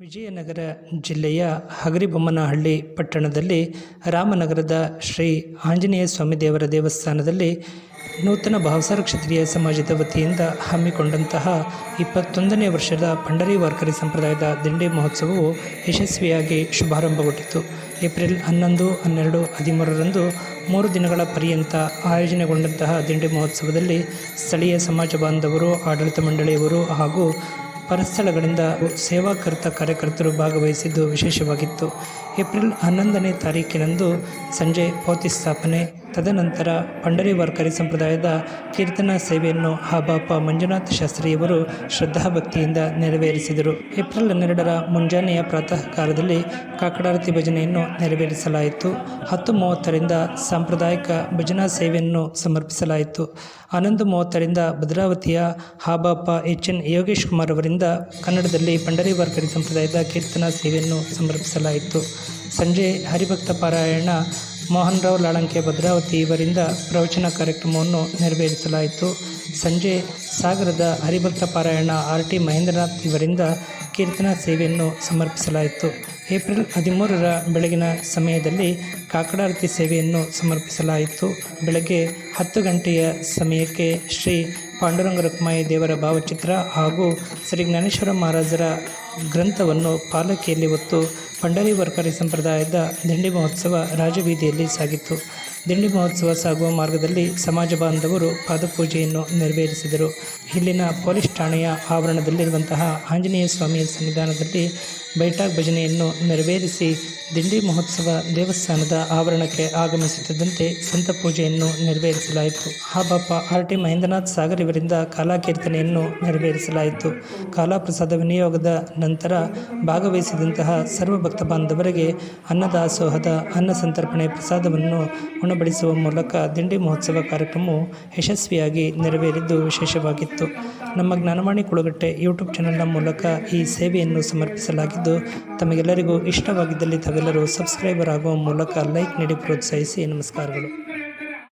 ವಿಜಯನಗರ ಜಿಲ್ಲೆಯ ಹಗರಿಬೊಮ್ಮನಹಳ್ಳಿ ಪಟ್ಟಣದಲ್ಲಿ ರಾಮನಗರದ ಶ್ರೀ ಆಂಜನೇಯ ಸ್ವಾಮಿ ದೇವರ ದೇವಸ್ಥಾನದಲ್ಲಿ ನೂತನ ಭಾವಸಾರ ಕ್ಷತ್ರಿಯ ಸಮಾಜದ ವತಿಯಿಂದ ಹಮ್ಮಿಕೊಂಡಂತಹ 21ನೇ ವರ್ಷದ ಪಂಡರಿ ವಾರ್ಕರಿ ಸಂಪ್ರದಾಯದ ದಿಂಡಿ ಮಹೋತ್ಸವವು ಯಶಸ್ವಿಯಾಗಿ ಶುಭಾರಂಭಗೊಂಡಿತು. ಏಪ್ರಿಲ್ 11, 12, 13ರಂದು 3 ದಿನಗಳ ಪರ್ಯಂತ ಆಯೋಜನೆಗೊಂಡಂತಹ ದಿಂಡಿ ಮಹೋತ್ಸವದಲ್ಲಿ ಸ್ಥಳೀಯ ಸಮಾಜ ಬಾಂಧವರು, ಆಡಳಿತ ಮಂಡಳಿಯವರು ಹಾಗೂ ಪರಸ್ಥಳಗಳಿಂದ ಸೇವಾಕೃತ ಕಾರ್ಯಕರ್ತರು ಭಾಗವಹಿಸಿದ್ದು ವಿಶೇಷವಾಗಿತ್ತು. ಏಪ್ರಿಲ್ 11ನೇ ತಾರೀಕಿನಂದು ಸಂಜೆ ಪೌತಿ ಸ್ಥಾಪನೆ, ತದನಂತರ ಪಂಡರಿ ವಾರ್ಕರಿ ಸಂಪ್ರದಾಯದ ಕೀರ್ತನಾ ಸೇವೆಯನ್ನು ಹಾಬಾಪ ಮಂಜುನಾಥ ಶಾಸ್ತ್ರಿಯವರು ಶ್ರದ್ಧಾಭಕ್ತಿಯಿಂದ ನೆರವೇರಿಸಿದರು. ಏಪ್ರಿಲ್ 12ರ ಮುಂಜಾನೆಯ ಪ್ರಾತಃ ಕಾಲದಲ್ಲಿ ಕಾಕಡಾರತಿ ಭಜನೆಯನ್ನು ನೆರವೇರಿಸಲಾಯಿತು. 10:30ರಿಂದ ಸಾಂಪ್ರದಾಯಿಕ ಭಜನಾ ಸೇವೆಯನ್ನು ಸಮರ್ಪಿಸಲಾಯಿತು. 11:30ರಿಂದ ಭದ್ರಾವತಿಯ ಹಾಬಾಪ ಎಚ್.ಎನ್. ಯೋಗೇಶ್ ಕುಮಾರ್ ಅವರಿಂದ ಕನ್ನಡದಲ್ಲಿ ಪಂಡರಿ ವಾರ್ಕರಿ ಸಂಪ್ರದಾಯದ ಕೀರ್ತನಾ ಸೇವೆಯನ್ನು ಸಮರ್ಪಿಸಲಾಯಿತು. ಸಂಜೆ ಹರಿಭಕ್ತ ಪಾರಾಯಣ ಮೋಹನ್ ರಾವ್ ಲಾಳಂಕೆ ಭದ್ರಾವತಿ ಇವರಿಂದ ಪ್ರವಚನ ಕಾರ್ಯಕ್ರಮವನ್ನು ನೆರವೇರಿಸಲಾಯಿತು. ಸಂಜೆ ಸಾಗರದ ಹರಿಭಕ್ತ ಪಾರಾಯಣ ಆರ್.ಟಿ. ಮಹೇಂದ್ರನಾಥ್ ಇವರಿಂದ ಕೀರ್ತನಾ ಸೇವೆಯನ್ನು ಸಮರ್ಪಿಸಲಾಯಿತು. ಏಪ್ರಿಲ್ 13ರ ಬೆಳಗಿನ ಸಮಯದಲ್ಲಿ ಕಾಕಡಾರತಿ ಸೇವೆಯನ್ನು ಸಮರ್ಪಿಸಲಾಯಿತು. ಬೆಳಗ್ಗೆ 10 ಗಂಟೆಯ ಸಮಯಕ್ಕೆ ಶ್ರೀ ಪಾಂಡುರಂಗ ರುಕ್ಮಾಯಿ ದೇವರ ಭಾವಚಿತ್ರ ಹಾಗೂ ಶ್ರೀ ಜ್ಞಾನೇಶ್ವರ ಮಹಾರಾಜರ ಗ್ರಂಥವನ್ನು ಪಾಲಕಿಯಲ್ಲಿ ಹೊತ್ತು ಪಂಡರಿ ವಾರ್ಕರಿ ಸಂಪ್ರದಾಯದ ದಿಂಡಿ ಮಹೋತ್ಸವ ರಾಜಬೀದಿಯಲ್ಲಿ ಸಾಗಿತು. ದಿಂಡಿ ಮಹೋತ್ಸವ ಸಾಗುವ ಮಾರ್ಗದಲ್ಲಿ ಸಮಾಜ ಬಾಂಧವರು ಪಾದಪೂಜೆಯನ್ನು ನೆರವೇರಿಸಿದರು. ಇಲ್ಲಿನ ಪೊಲೀಸ್ ಠಾಣೆಯ ಆವರಣದಲ್ಲಿರುವಂತಹ ಆಂಜನೇಯ ಸ್ವಾಮಿಯ ಸನ್ನಿಧಾನದಲ್ಲಿ ಬೈಠಾಕ್ ಭಜನೆಯನ್ನು ನೆರವೇರಿಸಿ ದಿಂಡಿ ಮಹೋತ್ಸವ ದೇವಸ್ಥಾನದ ಆವರಣಕ್ಕೆ ಆಗಮಿಸುತ್ತಿದ್ದಂತೆ ಸಂತ ಪೂಜೆಯನ್ನು ನೆರವೇರಿಸಲಾಯಿತು. ಹಾಬಾಪ ಆರ್.ಟಿ. ಮಹೇಂದ್ರನಾಥ್ ಸಾಗರ್ ಇವರಿಂದ ಕಾಲಾಕೀರ್ತನೆಯನ್ನು ನೆರವೇರಿಸಲಾಯಿತು. ಕಾಲಾಪ್ರಸಾದ ವಿನಿಯೋಗದ ನಂತರ ಭಾಗವಹಿಸಿದಂತಹ ಸರ್ವ ಭಕ್ತ ಬಾಂಧವರಿಗೆ ಅನ್ನದಾಸೋಹದ ಅನ್ನ ಸಂತರ್ಪಣೆ ಪ್ರಸಾದವನ್ನು ಉಣಬಡಿಸುವ ಮೂಲಕ ದಿಂಡಿ ಮಹೋತ್ಸವ ಕಾರ್ಯಕ್ರಮವು ಯಶಸ್ವಿಯಾಗಿ ನೆರವೇರಿದ್ದು ವಿಶೇಷವಾಗಿತ್ತು. ನಮ್ಮ ಜ್ಞಾನವಾಣಿ ಕುಳಗಟ್ಟೆ ಯೂಟ್ಯೂಬ್ ಚಾನೆಲ್ನ ಮೂಲಕ ಈ ಸೇವೆಯನ್ನು ಸಮರ್ಪಿಸಲಾಗಿದ್ದು, ತಮಗೆಲ್ಲರಿಗೂ ಇಷ್ಟವಾಗಿದ್ದಲ್ಲಿ ತಾವೆಲ್ಲರೂ ಸಬ್ಸ್ಕ್ರೈಬರ್ ಆಗುವ ಮೂಲಕ ಲೈಕ್ ನೀಡಿ ಪ್ರೋತ್ಸಾಹಿಸಿ. ನಮಸ್ಕಾರಗಳು.